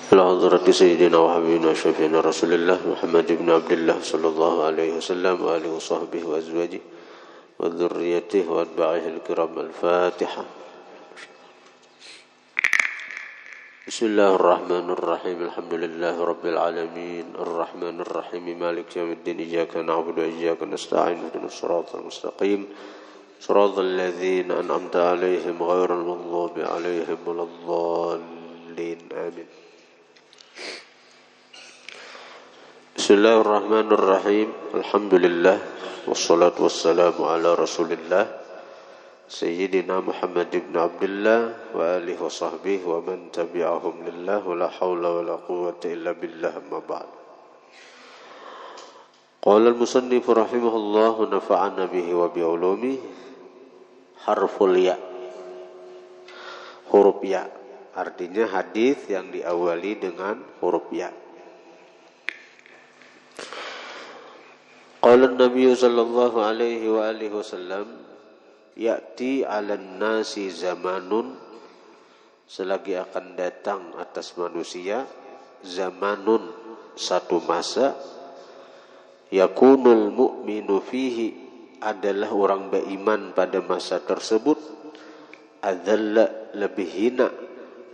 على حضرة سيدنا وحبيبنا وشفيعنا رسول الله محمد بن عبد الله صلى الله عليه وسلم وآله وصحبه وأزواجه وذريته وأتباعه الكرام. الفاتحة. بسم الله الرحمن الرحيم. الحمد لله رب العالمين الرحمن الرحيم مالك يوم الدين إياك نعبد وإياك نستعين اهدنا الصراط المستقيم صراط الذين أنعمت عليهم غير المغضوب عليهم ولا الضالين آمين. Bismillahirrahmanirrahim. Alhamdulillah wassalatu wassalamu ala Rasulillah Sayyidina Muhammad ibn Abdullah wa alihi wa sahbihi wa man tabi'ahum lillah wa la hawla wa la quwwata illa billah amma ba'd. Qala al-musannif rahimahullah wa nafa'ana bihi wa bi ulumi. Harful ya, huruf ya, artinya hadis yang diawali dengan huruf ya. Qala an-nabiy sallallahu alaihi wa alihi wasallam, ya'ti 'alan nasi zamanun, selagi akan datang atas manusia, zamanun, satu masa, yakunul mu'minu fihi, adalah orang beriman pada masa tersebut, adzalla, lebih hina,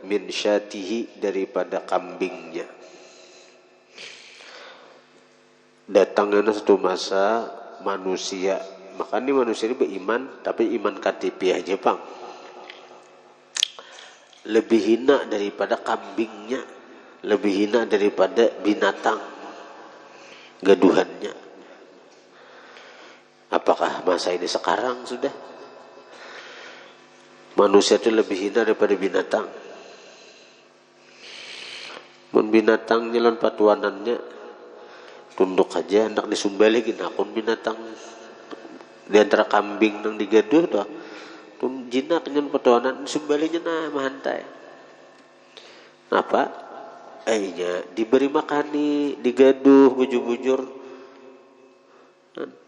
min syatihi, daripada kambingnya. Datangnya satu masa manusia, makanya manusia ini beriman, tapi iman KTP aja bang, lebih hina daripada kambingnya, lebih hina daripada binatang gaduhannya. Apakah masa ini sekarang sudah manusia itu lebih hina daripada binatang? Binatangnya lan patuanannya tunduk aja, hendak disumbali gina akun binatang di antara kambing nang digaduh dah jinak dengan patuanan sumbalinya nah mahantai apa diberi makani digaduh bujur-bujur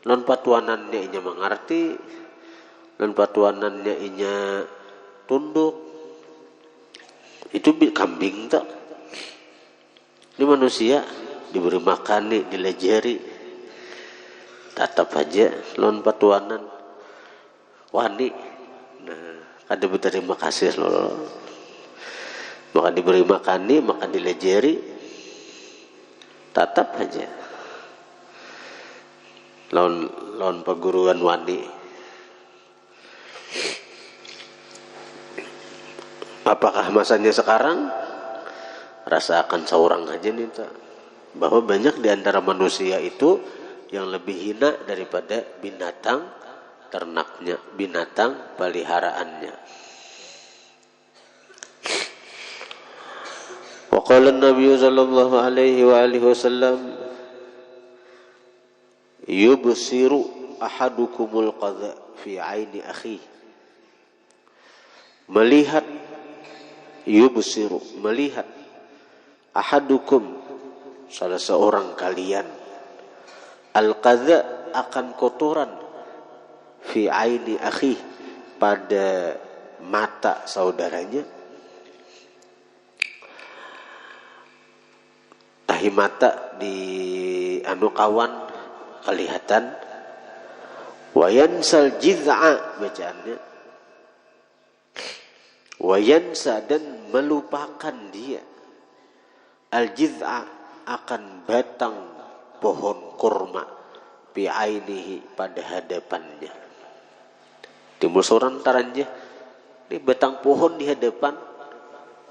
lan patuanannya inya mengerti, lan patuanannya inya tunduk, itu kambing tak. Ini manusia diberi makan nih, dilejari, tatap aja lon patuanan wani. Nah, kada berterima kasih loh. Maka diberi makan nih, maka dilejari, tatap aja. Lon perguruan wani. Apakah masanya sekarang? Rasakan seorang aja nih tak. Bahwa banyak di antara manusia itu yang lebih hina daripada binatang ternaknya, binatang peliharaannya. Wa qala an-nabiy sallallahu alaihi wa alihi wasallam, yubsiru ahadukumul qadha fi aini akhi. Melihat, yubsiru, melihat, ahadukum, salah seorang kalian, al-qadha, akan kotoran, fi aini akhi, pada mata saudaranya, tahi mata di kawan kelihatan, wayansal jiz'a, bacaannya wayansa, dan melupakan dia, al-jiz'a, akan batang pohon kurma, bi'ainihi, pada hadapannya. Timbul seorang taranja, ini batang pohon di hadapan,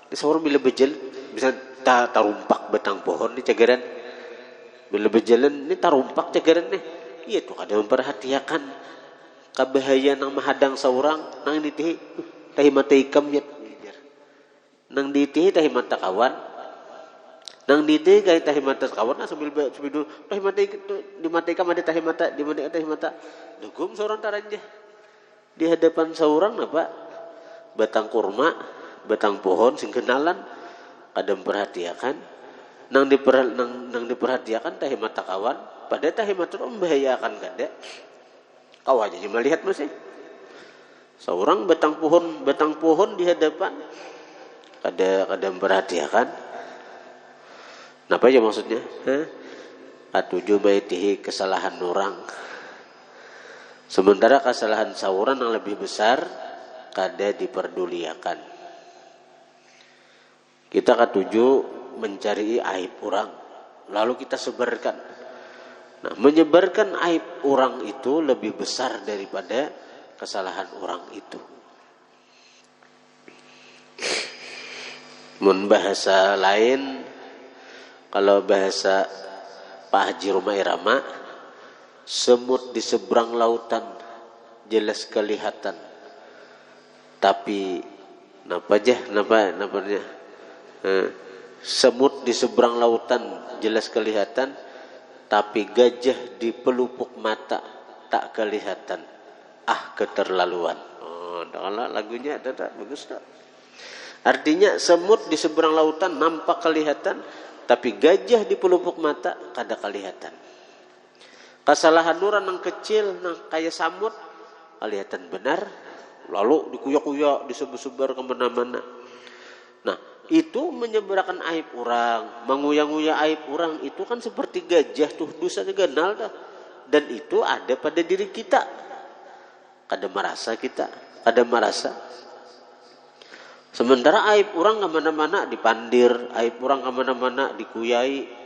ini seorang bila berjalan bisa tarumpak batang pohon di cagaran, bila berjalan ini tarumpak cagaran nih. Iya tuh kada memperhatikan kabahayaan yang menghadang seorang nang ditihi tahi mata ikam ya, nang ditihi tahi mata kawan, nang ditihi tahi mata kawan, sambil tahi mata di mata ikam ada tahi mata, di mana tahi mata dugum seorang taranja di hadapan seorang apa batang kurma, batang pohon sing kenalan, kada memperhatikan nang diperhatikan tahi mata kawan, pada tahi mata membahayakan kada kawan jadi melihat masih seorang batang pohon di hadapan, kada memperhatikan Apa aja maksudnya? Katujuh baitihi, kesalahan orang. Sementara kesalahan sauran yang lebih besar kada diperduliakan. Kita katujuh mencari aib orang, lalu kita sebarkan. Nah, menyebarkan aib orang itu lebih besar daripada kesalahan orang itu. Mun bahasa lain, kalau bahasa Pak Haji Roma Irama, semut di seberang lautan jelas kelihatan, tapi napanya semut di seberang lautan jelas kelihatan, tapi gajah di pelupuk mata tak kelihatan. Keterlaluan. Kalau lagunya ada bagus tak? Artinya semut di seberang lautan nampak kelihatan, tapi gajah di pelupuk mata kada kelihatan. Kesalahan orang yang kecil, kayak samut, kelihatan benar, lalu dikuyak-kuyak, disebar-sebar kemana-mana. Nah, itu menyebarkan aib orang, menguyak-nguyak aib orang, itu kan seperti gajah tuh, dosanya ganal dah. Dan itu ada pada diri kita. Kada merasa kita, kada merasa. Sementara aib orang kemana-mana dipandir, aib orang kemana-mana dikuyai.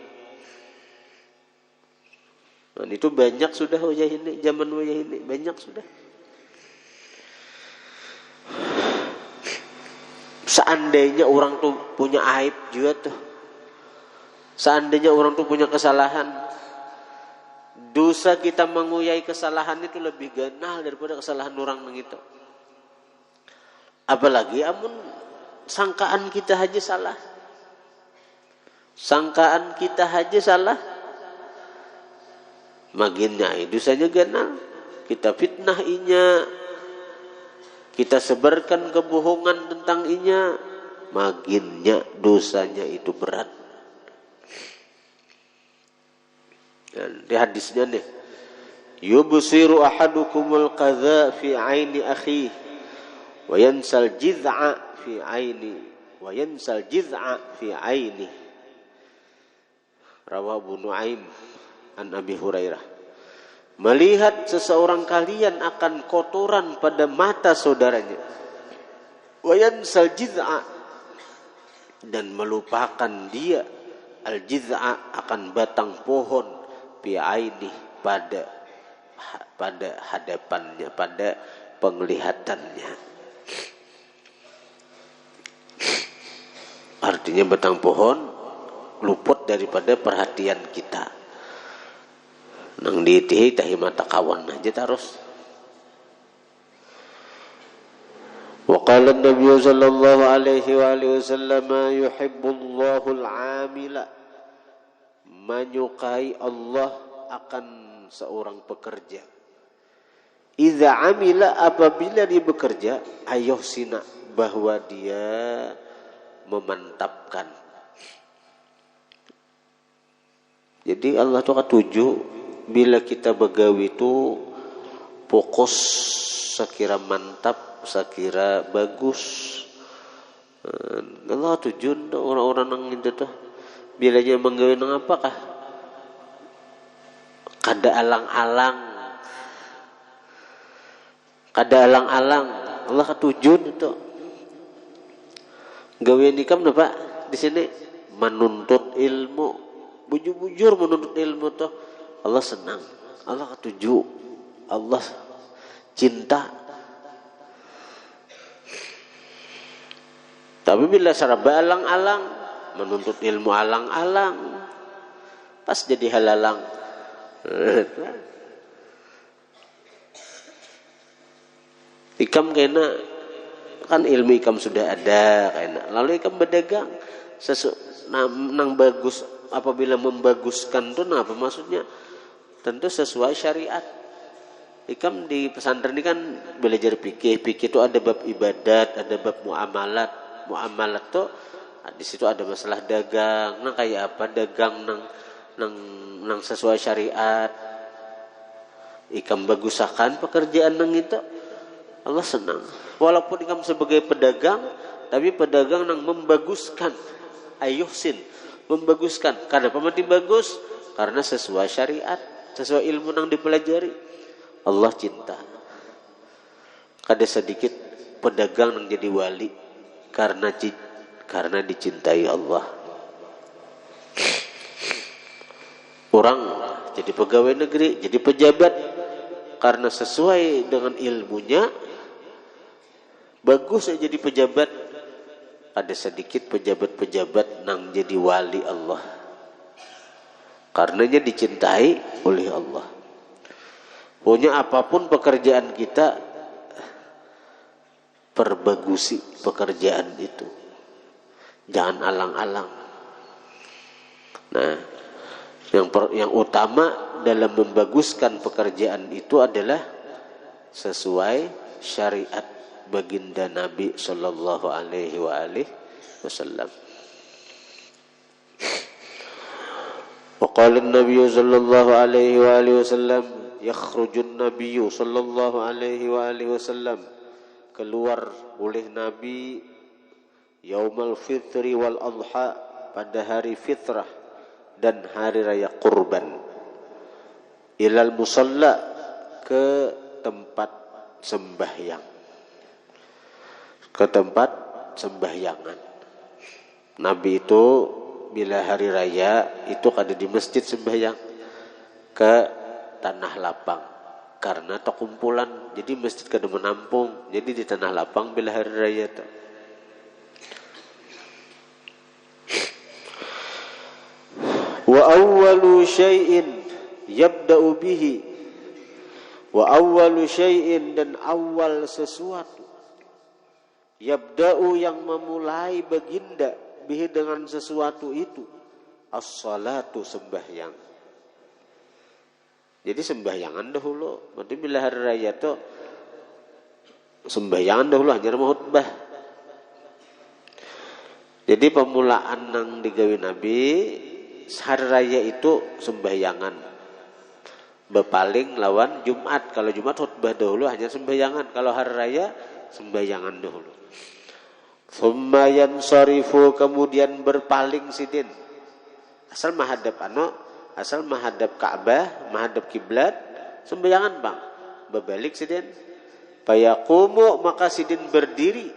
Dan itu banyak sudah wajah ini, zaman wajah ini banyak sudah. Seandainya orang tuh punya aib juga tuh, seandainya orang tuh punya kesalahan, dosa kita menguyai kesalahan itu lebih ganal daripada kesalahan orang itu. Apalagi amun sangkaan kita aja salah. Sangkaan kita aja salah. Maginnya dosanya ganal. Kita fitnah inya, kita sebarkan kebohongan tentang inya, maginnya dosanya itu berat. Dan di hadisnya nih, yubsiru ahadukumul qadha fi aini akhihi wa yansal jiz'a fi aini. Rawahu Abu Nuaim an Abi Hurairah. Melihat seseorang kalian akan kotoran pada mata saudaranya, wa yansal jiz'a, dan melupakan dia al jiz'a akan batang pohon fi aini, pada hadapannya, pada penglihatannya. Artinya batang pohon luput daripada perhatian kita. Nang diitihi tahi mata kawan aja terus. Wa qala an-nabiy sallallahu alaihi wa alihi wasallam yuhibbullahu al-amila, menyukai Allah akan seorang pekerja. Idza amila, apabila dia bekerja, ayuhsina, bahwa dia memantapkan. Jadi Allah tuh ketujuh bila kita begawi itu fokus, sekira mantap, sekira bagus. Allah tujuh orang-orang yang itu tuh bila dia menggawi nang apakah? Kada alang-alang. Kada alang-alang. Allah ketujuh itu. Gawean ikam apa di sini? Menuntut ilmu, bujur-bujur menuntut ilmu tuh Allah senang, Allah ketujuh, Allah cinta. Tapi bila saraba alang-alang, menuntut ilmu alang-alang, pas jadi halalang. Ikam kena kan ilmu ikam sudah ada kena. Lalu ikam berdagang nang bagus, apabila membaguskan itu apa maksudnya? Tentu sesuai syariat. Ikam di pesantren ini kan belajar fikih itu ada bab ibadat, ada bab muamalat. Muamalat tuh di situ ada masalah dagang. Nang kayak apa dagang nang sesuai syariat. Ikam bagusakan pekerjaan nang itu, Allah senang. Walaupun ikam sebagai pedagang, tapi pedagang yang membaguskan, ayuhsin, membaguskan. Kenapa mati bagus? Karena sesuai syariat, sesuai ilmu yang dipelajari. Allah cinta. Kada sedikit pedagang yang jadi wali karena dicintai Allah. Orang jadi pegawai negeri, jadi pejabat karena sesuai dengan ilmunya. Bagus jadi pejabat. Ada sedikit pejabat-pejabat nang jadi wali Allah. Karenanya dicintai oleh Allah. Pokoknya apapun pekerjaan kita, perbagusi pekerjaan itu. Jangan alang-alang. Nah, yang utama dalam membaguskan pekerjaan itu adalah sesuai syariat baginda Nabi sallallahu alaihi wasallam. Wa qala an-nabiy sallallahu alaihi wasallam, yakhrujun nabiy sallallahu alaihi wasallam, keluar oleh Nabi yaumal fitri wal adha, pada hari fitrah dan hari raya kurban, ilal musalla, ke tempat sembahyang, ke tempat sembahyangan. Nabi itu bila hari raya itu kada di masjid sembahyang, ke tanah lapang karena terkumpulan, jadi masjid kada menampung, jadi di tanah lapang bila hari raya itu. Wa awwalu syai'in yabda'u bihi, wa awwalu syai'in, dan awal sesuatu, yabda'u yang memulai baginda, bihi dengan sesuatu itu, as-salatu, sembahyang. Jadi sembahyangan dahulu. Berarti bila hari raya itu sembahyangan dahulu, hanya mau khutbah. Jadi pemulaan nang digawe Nabi hari raya itu sembahyangan. Bepaling lawan Jumat. Kalau Jumat khutbah dahulu, hanya sembahyangan. Kalau hari raya sembahyangan dahulu. Tsumma yansarifu, kemudian berpaling sidin. Asal menghadap asal menghadap Ka'bah, menghadap kiblat, sembahyangan bang. Berbalik sidin. Fayaqumu, maka sidin berdiri,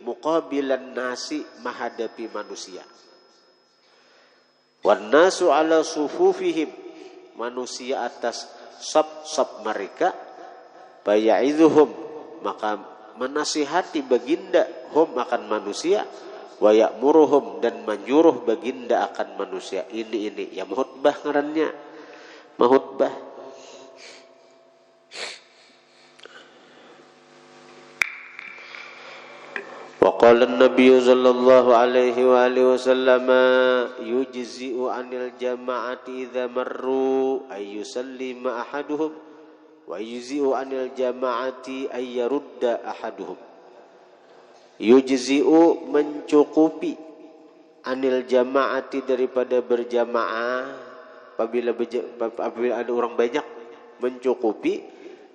muqabilan nasi, menghadapi manusia. Wan nasu ala sufufihim, manusia atas sab-sab mereka. Baya'idhuhum, maka menasihati baginda, hum akan manusia, wa ya'muruhum, dan menyuruh baginda akan manusia. Ini ya mahutbah ngarannya, mahutbah. Wa qala an-nabiy sallallahu alaihi wa alihi wasallam, yujzi'u 'anil jama'ati idza marru ay yusallima ahaduhum, wa yujzi'u 'anil jama'ati ay yarudda ahaduhum. Yujzi'u, mencukupi, anil jama'ati, daripada berjamaah, apabila ada orang banyak, mencukupi,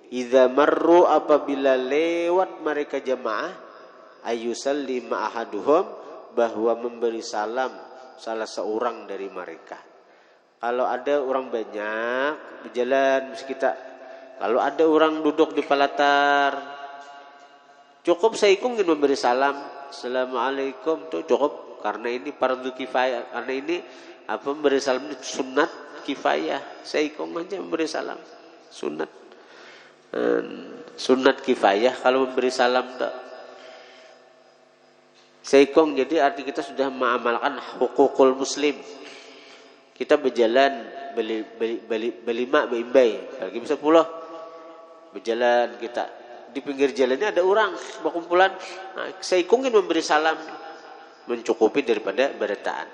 idza marru, apabila lewat mereka jamaah, ayyusallima ahaduhum, bahwa memberi salam salah seorang dari mereka. Kalau ada orang banyak berjalan sekitar, kalau ada orang duduk di palatar, cukup saikum ingin memberi salam, assalamualaikum, itu cukup. Karena ini fardu kifayah, karena ini memberi salam ini sunat kifayah. Saikum aja memberi salam, sunat, sunat kifayah kalau memberi salam tak. Saikum, jadi arti kita sudah mengamalkan hukukul muslim. Kita berjalan beli mak beimbai, lagi bisa pulau berjalan kita. Di pinggir jalannya ada orang berkumpulan, saya ingin memberi salam, mencukupi daripada berataan.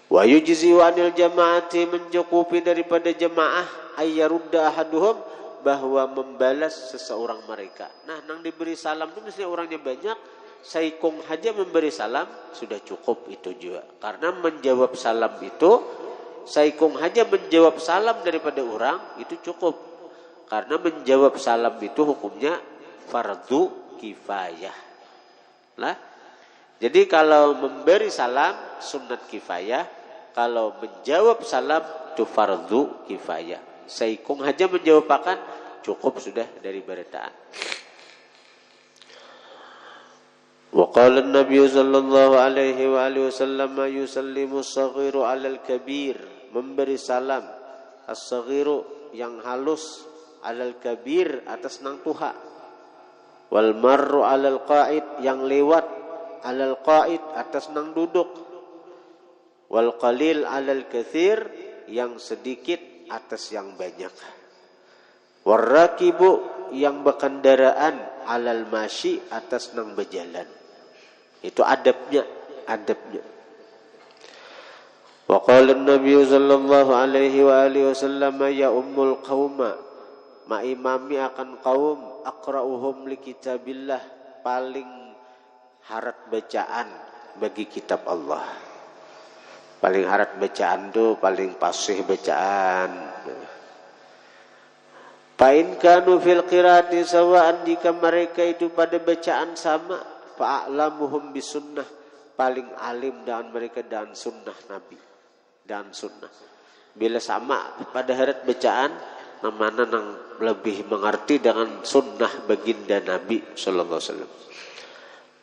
Wa yujzi anil jamaati, mencukupi daripada jamaah, ayyarudda ahaduhum, bahwa membalas seseorang mereka. Nah, nang diberi salam itu mestinya orangnya banyak, saikung saja memberi salam sudah cukup itu juga. Karena menjawab salam itu, saikung saja menjawab salam daripada orang itu cukup. Karena menjawab salam itu hukumnya fardu kifayah. Lah, Jadi kalau memberi salam sunnat kifayah, kalau menjawab salam itu fardu kifayah. Saikung aja menjawab akan cukup sudah dari beritaan. Wa qala an-nabiy sallallahu alaihi wa alihi wasallam yusallimu as-saghiru 'alal kabir, memberi salam as-saghiru yang halus 'alal kabir atas nang tuha, wal marru 'alal qa'id yang lewat 'alal qa'id atas nang duduk, wal qalil 'alal katsir yang sedikit atas yang banyak, war rakibu yang berkendaraan 'alal masyi atas nang berjalan. Itu adabnya. Wa qala an-nabiy sallallahu alaihi wa alihi wasallam ya ummul qauma, ma'imami akan kaum aqra'uhum li kitabillah, paling harat bacaan bagi kitab Allah. Paling harat bacaan tu paling fasih bacaan. Fa in kanu fil qiraati sawa'an, jika mereka itu pada bacaan sama, fa'alamuhum bisunnah, paling alim dan mereka dan sunnah Nabi dan sunnah. Bila sama pada harat bacaan, mana yang lebih mengerti dengan sunnah baginda Nabi sallallahu alaihi wasallam.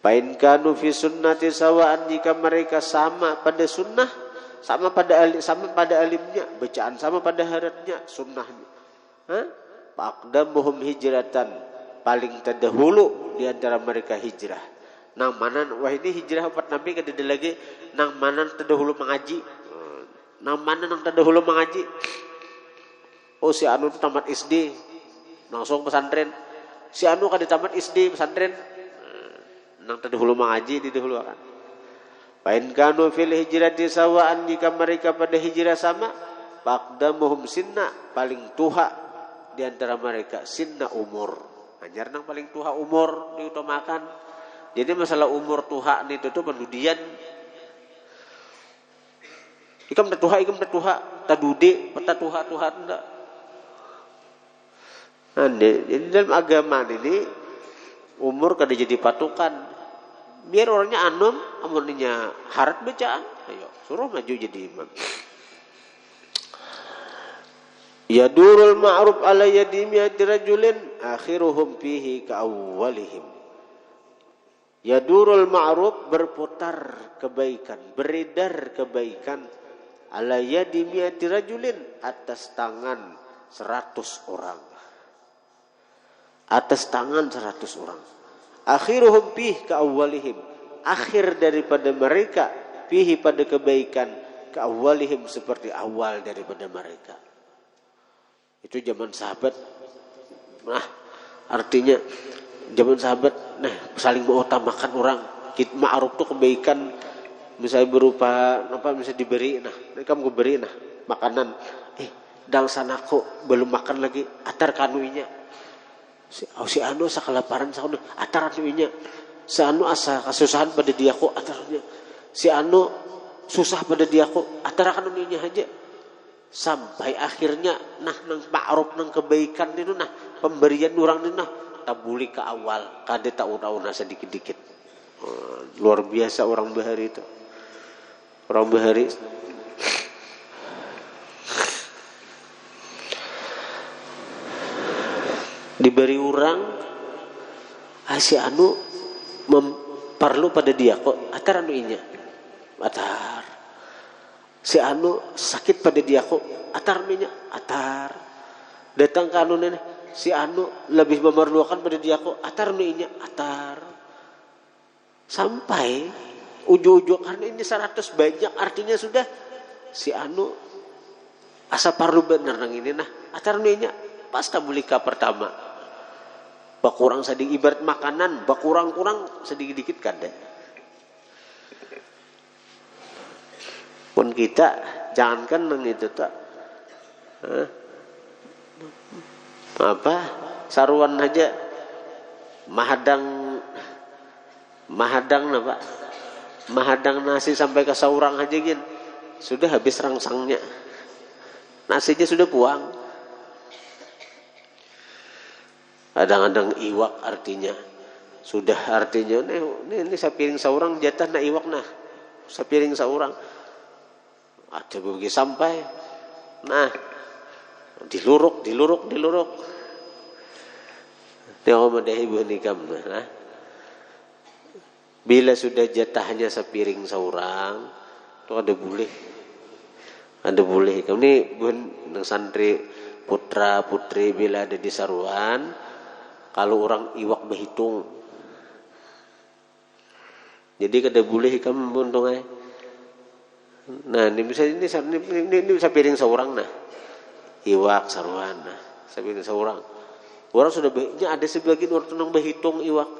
Fa in kanu fi sunnati sawa'an, jika mereka sama pada sunnah, sama pada alimnya, bacaan sama pada haratnya, sunnahnya. Fa'aqdamuhum hijratan, paling terdahulu di antara mereka hijrah. Nang mana wah ini hijrah umat Nabi kada ada lagi nang mana terdahulu mengaji. Nang mana nang terdahulu mengaji. Oh si anu tamat SD langsung pesantren. Si anu kada tamat SD pesantren. Nang terdahulu mengaji didahulukan. Fa in kanu fil hijrati sawa'an, jika mereka pada hijrah sama, faqdamuhum sinna, paling tuha di antara mereka sinna umur. Anjar nang paling tuha umur diutamakan. Jadi masalah umur tuha ni itu pendudian. Ikam dah tuha, tadude, peta tuha ndak. Jadi dalam agama ini umur kada jadi patokan. Biar orangnya amunnya harat bacaan, ayo suruh maju jadi imam. Yadurul ma'ruf ala yadi mi'ati rajulin akhiruhum fihi ka'awwalihim. Yadurul ma'ruf, berputar kebaikan, beredar kebaikan, ala yadi mi'ati rajulin, atas tangan 100 orang. Atas tangan 100 orang. Akhiruhum fihi ka'awwalihim, akhir daripada mereka fihi pada kebaikan, ka'awwalihim seperti awal daripada mereka. Itu zaman sahabat. Nah, artinya zaman sahabat, nah saling mengutamakan orang. Ma'ruf itu kebaikan, misalnya berupa apa, misalnya diberi, nah mereka mau beri nah makanan, dal sana kok belum makan lagi, atar kanuinya. Si anu asa kelaparan sauna, atar kanuinya. Si anu asa kesusahan pada dia kok, atarnya. Si anu susah pada dia kok, atar kanuinya aja. Sampai akhirnya nah nang ma'ruf nang kebaikan itu, nah pemberian orang itu nah tabuli ke awal, kada tauna sedikit-dikit. Luar biasa orang Bahari itu. Orang Bahari diberi orang si anu perlu pada dia kok, atar anu inya. Atar. Si anu sakit pada dia kok, atar minyak, atar. Datang ke anu nenek, si anu lebih memerlukan pada dia kok, atar minyak, atar. Sampai ujung-ujung, karena ini 100 banyak, artinya sudah si anu asa parlu bener nang ini nah, atar minyak. Pas tabulika pertama, bakurang sedikit ibarat makanan, bakurang-kurang sedikit-dikit kada. Pun kita jangankan nang itu tak apa saruan aja mahadang apa mahadang nasi sampai ke saurang aja gin sudah habis rangsangnya, nasinya sudah buang. Kadang-kadang iwak artinya Sudah artinya ini sapiring saurang jatah na iwak nah. Sapiring saurang. Ada begitu sampai. Nah, diluruk. Tengok madahi ibu nikam nah. Bila sudah jatahnya sepiring seorang, itu ada boleh. Kamu ni bun santri putra putri bila ada di saruan, kalau orang iwak berhitung. Jadi kada boleh kamu buntung ay. Nah, ini bisa ini sepiring seorang nah. Iwak saruan nah, sepiring seorang. Orang sudah ada sebagian orang tunang berhitung iwak.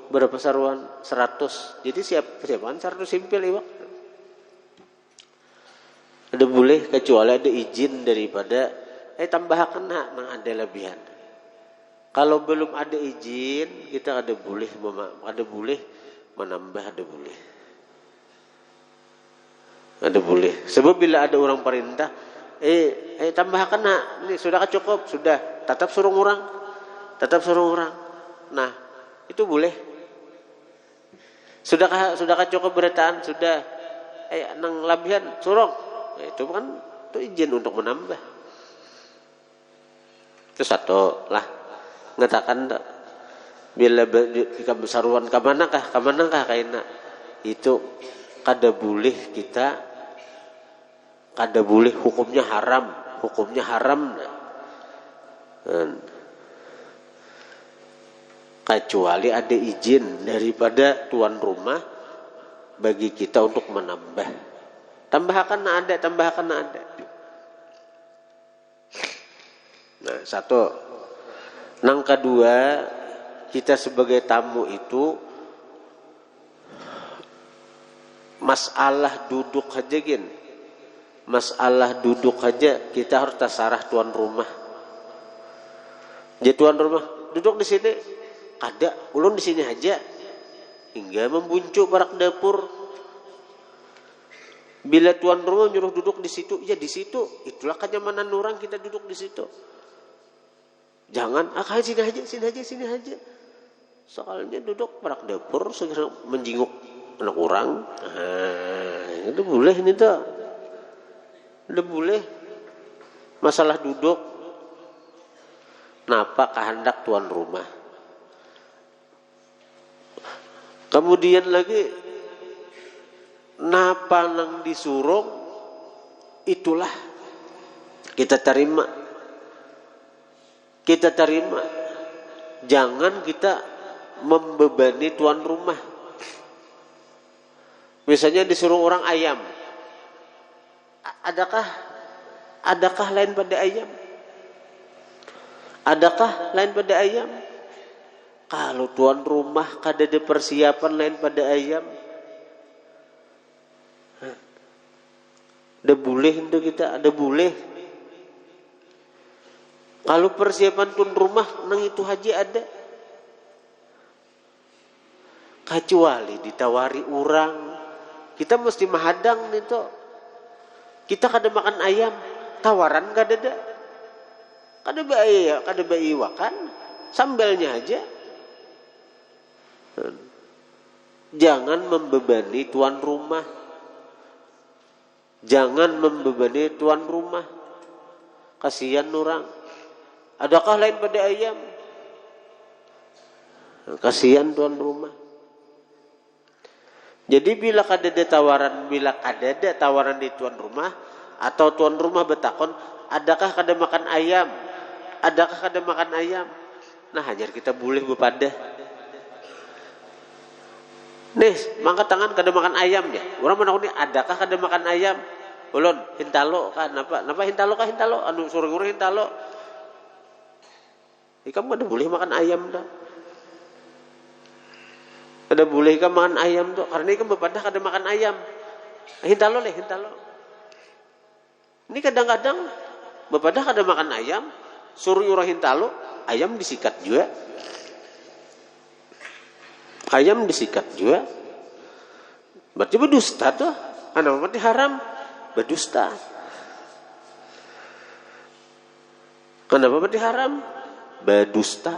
Berapa saruan? 100. Jadi siapaan 100 simpel iwak. Ada boleh kecuali ada izin daripada tambahkan nang ada lebihan. Kalau belum ada izin, kita ada boleh menambah, ada boleh. Sebab bila ada orang perintah, tambahkan nak, ini sudah cukup, sudah. Tetap suruh orang. Nah, itu boleh. Sudahkah cukup berataan? Sudah. Nang labihan suruh. Itu kan itu izin untuk menambah. Itu satu lah. Ngatakan bila saruan kamanakah kaina. Itu kada boleh hukumnya haram. Kecuali ada izin daripada tuan rumah bagi kita untuk menambah. Tambahkan ada. Nah, satu. Nang kedua, kita sebagai tamu itu masalah duduk aja kita harus tasarah tuan rumah. Jadi tuan rumah duduk di sini. Ada, ulun di sini aja hingga membuncuk barak dapur. Bila tuan rumah nyuruh duduk di situ, ya di situ. Itulah kenyamanan orang kita duduk di situ. Jangan, sini aja. Soalnya duduk barak dapur segera menjinguk anak orang. Itu boleh ini tuh. Udah boleh. Masalah duduk. Napa kehendak tuan rumah? Kemudian lagi napa nang disuruh itulah kita terima. Jangan kita membebani tuan rumah. Misalnya disuruh orang ayam. Adakah lain pada ayam? Kalau tuan rumah kada ada persiapan lain pada ayam, ada boleh. Kalau persiapan tuan rumah nang itu haji ada. Kecuali ditawari orang, kita mesti mahadang nih toh. Kita kada makan ayam, tawaran kada ada. Kada bayi iwakan, sambalnya aja. Jangan membebani tuan rumah. Kasihan orang. Adakah lain pada ayam? Kasihan tuan rumah. Jadi bila kada ada tawaran di tuan rumah atau tuan rumah bertakon, adakah kada makan ayam? Nah, hajar kita boleh bepadah. Nih, mangkat tangan kada makan ayam ya. Orang menakuni adakah kada makan ayam? Ulun hintalo kan napa hintalo? Anu suruh hintalo. Kamu kada boleh makan ayam dah. Kada boleh kamu makan ayam tuh karena kamu bepadah kada makan ayam. Hintalo. Ini kadang-kadang bepadah kada makan ayam, suruh orang hintalo, ayam disikat juga. Berarti berdusta tuh. Anak berarti haram berdusta. Kenapa berarti haram? Berdusta.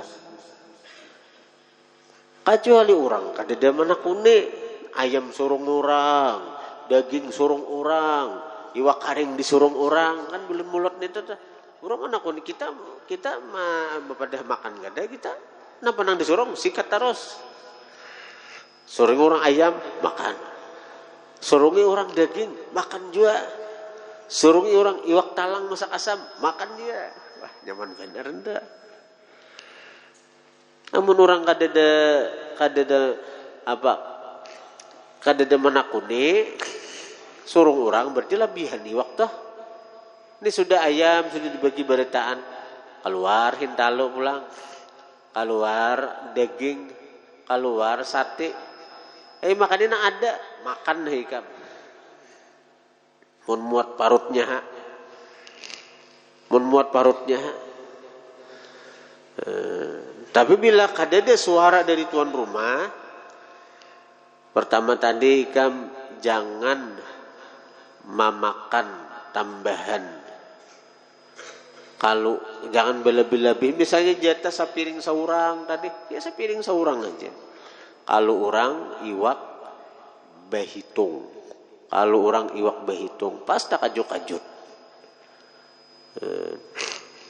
Kecuali orang kadeda mana kune ayam surung orang, daging surung orang, iwak karing disurung orang, kan belum mulut itu tuh. Orang mana kune kita mah pada makan kada kita. Napa nang disurung sikat terus. Surung orang ayam makan. Surungi orang daging makan juga. Surungi orang iwak talang masak asam makan dia. Wah, nyaman bener enda. Namun orang kadeda menakuni surung orang berarti lebihan nih waktu. Ini sudah ayam sudah dibagi beritaan, keluar hintalo pulang, keluar daging, keluar sate. Makannya ada makan hikam. Mun muat parutnya. Tapi bila kadada suara dari tuan rumah, pertama tadi ikam jangan memakan tambahan. Kalau jangan berlebih-lebih, misalnya jatah sepiring seorang tadi, ya sepiring seorang aja. Kalau orang iwak behitung, pas tak kajut-kajut.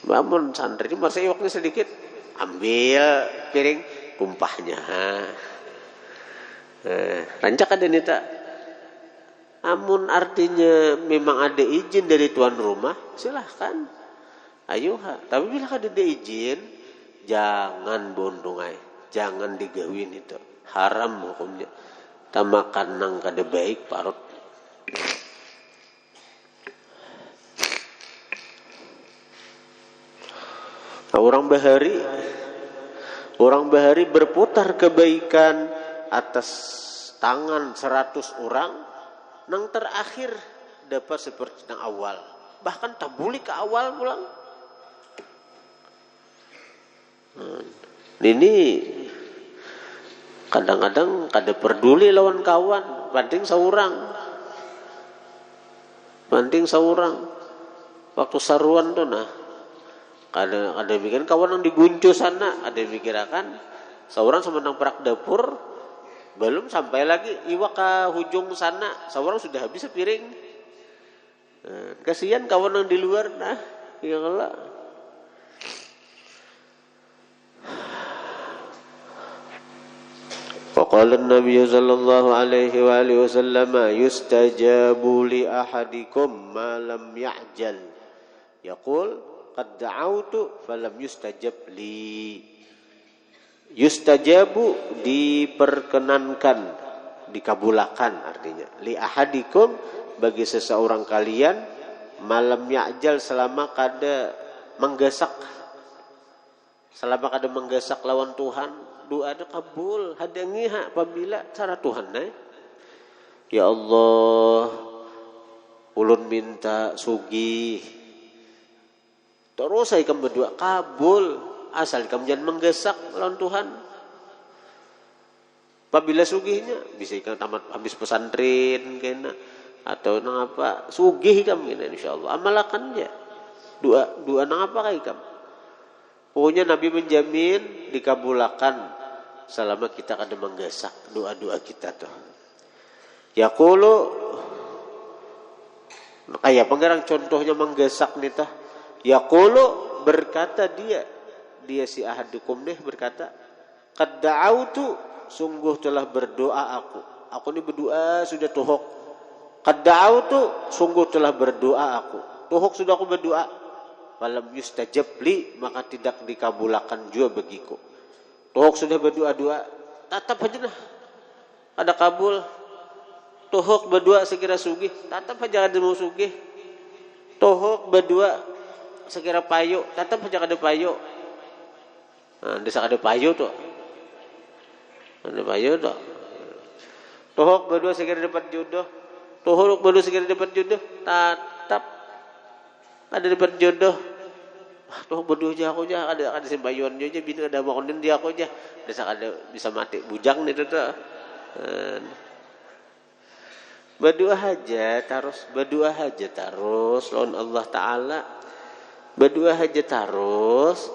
Namun santri ini masa iwaknya sedikit. Ambil piring tumpahnya. Rancak ada nita. Amun artinya memang ada izin dari tuan rumah, silahkan. Ayo tapi bila ada izin, jangan bondongai, jangan digawin itu. Haram hukumnya. Tamakan nang kada baik parut. Orang bahari berputar kebaikan atas tangan 100 orang, nang terakhir dapat seperti nang awal. Bahkan tabuli ke awal pulang. Ini kadang-kadang kada peduli lawan kawan, banding seorang. Waktu saruan tuh nah. Ada bikin kawan yang diguncu sana, ada mikirakan seorang semenang perak dapur, belum sampai lagi iwak ke hujung sana, seorang sudah habis sepiring. Kasihan kawan yang di luar, nah, ya Allah. Qala an-nabiy sallallahu alaihi wa alihi wasallam yustajabu li ahadikum ma lam ya'jal. Yaqul qad da'autu falam yustajab li. Yustajabu diperkenankan, dikabulkan artinya. Li ahadikum bagi seseorang kalian malam ya'jal selama kada menggesak. Selama kada menggesak lawan Tuhan, doa ada kabul, hadangiha apabila cara Tuhan Ya Allah, ulun minta sugih. Terus saya ikam berdoa kabul, asal ikam jangan menggesak lawan Tuhan. Apabila sugihnya bisa ikam tamat habis pesantren kena atau nang apa sugih ikam kena insyaallah amalakan aja. Doa nang apa ikam. Pokoknya Nabi menjamin dikabulkan selama kita kada menggesak doa-doa kita tuh. Yaqulu kayak pengarang contohnya menggesak nih tah. Yaqulu berkata dia si ahadukum berkata, qad da'autu sungguh telah berdoa aku ini berdoa sudah tuhuk. Qad da'autu sungguh telah berdoa aku, tuhuk sudah aku berdoa, falam yustajab li maka tidak dikabulkan juga bagiku. Tuhuk sudah berdoa tatap aja nah ada kabul. Tuhuk berdoa sekira sugih tatap aja ada mau sugih. Tuhuk berdoa sekira payu, tetap aja ada payu. Nah, desa ada payu tuh. Ada payu tuh. Tuhuk berdua sekira dapat jodoh. Tuhuk berdua sekira dapat jodoh, tetap ada dapat jodoh. Tuhuk berdua aja aku aja ada sembayuan aja bini ada makonin dia aku aja. Desa ada bisa mati bujang itu tuh. Berdoa aja terus lawan Allah Ta'ala. Berdoa aja terus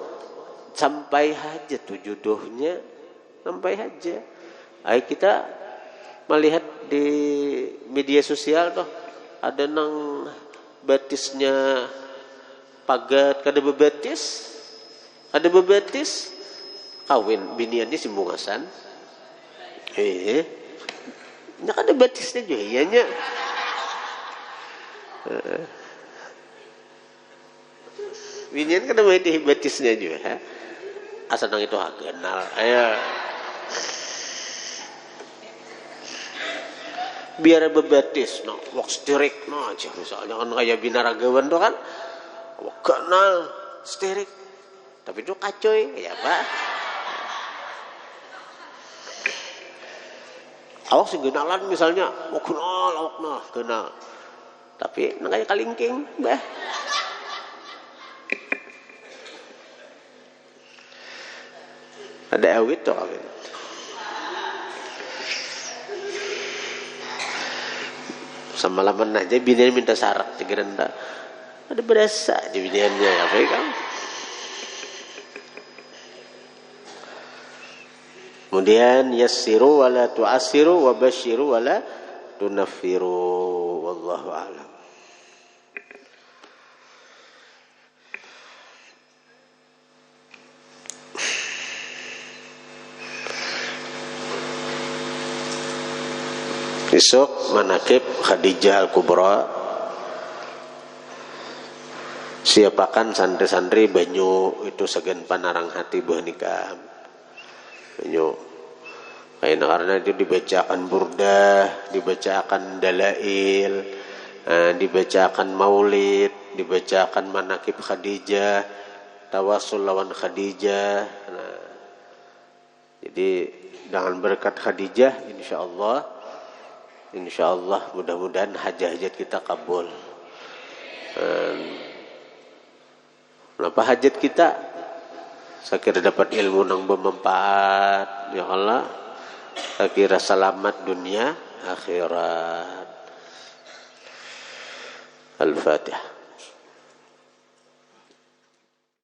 sampai hajat tuh jodohnya sampai haja. Ay kita melihat di media sosial tuh ada nang batisnya pagat kada bebatis, ada bebatis kawin biniannya simbungasan. Nya kada batisnya juga ianya. Binian kada mati batisnya juga. Asal nang itu kenal. Ayo. Biar bebatis, no, wak sterik, no aja. Misalnya kan kayak binaragawan tuh kan, wak kenal sterik, tapi itu kacoy, ya pak. Awak sih kenalan misalnya, wak kenal, awak nah kenal, tapi nang kayak kalingking, bah. Ada awit tuh kawin. Sama laman aja binian minta syarat tiga ada berasa di biniannya apa ya kan. Kemudian yassiru wala tu'assiru wa basyiru wala tunaffiru wallahu a'lam. Besok manakib Khadijah Al-Kubra. Siapakan santri-santri banyu itu segan panarang hati buah nikah. Banyu. Karena itu dibacakan burdah, dibacakan dalail, dibacakan maulid, dibacakan manakib Khadijah, tawasul lawan Khadijah. Nah, jadi dengan berkat Khadijah insyaallah mudah-mudahan hajat-hajat kita kabul. Kenapa hajat kita? Saya dapat ilmu nang bermanfaat, ya Allah. Saya selamat dunia akhirat. Al-Fatihah.